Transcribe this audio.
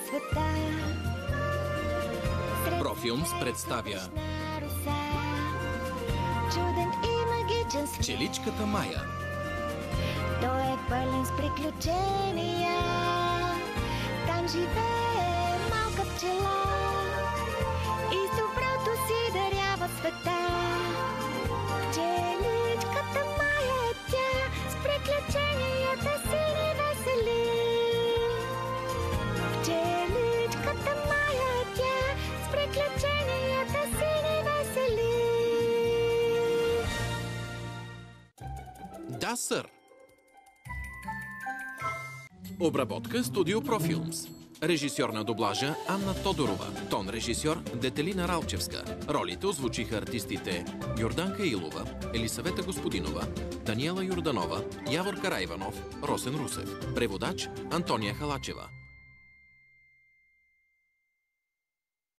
света. Профилмс представя Чуден и магичен свят. Пчеличката Мая. Той е пълен с приключения. Там живее малка пчела и с доброто си дарява света. Пчеличката Мая е тя, с приключенията си ни весели. Пчеличката Мая е тя, с приключенията си ни весели. Да, сър. Обработка Студио Профилмс. Режисьор на дублажа Анна Тодорова. Тон режисьор Детелина Ралчевска. Ролите озвучиха артистите Йорданка Илова, Елисавета Господинова, Даниела Йорданова, Явор Карайванов, Росен Русев. Преводач Антония Халачева.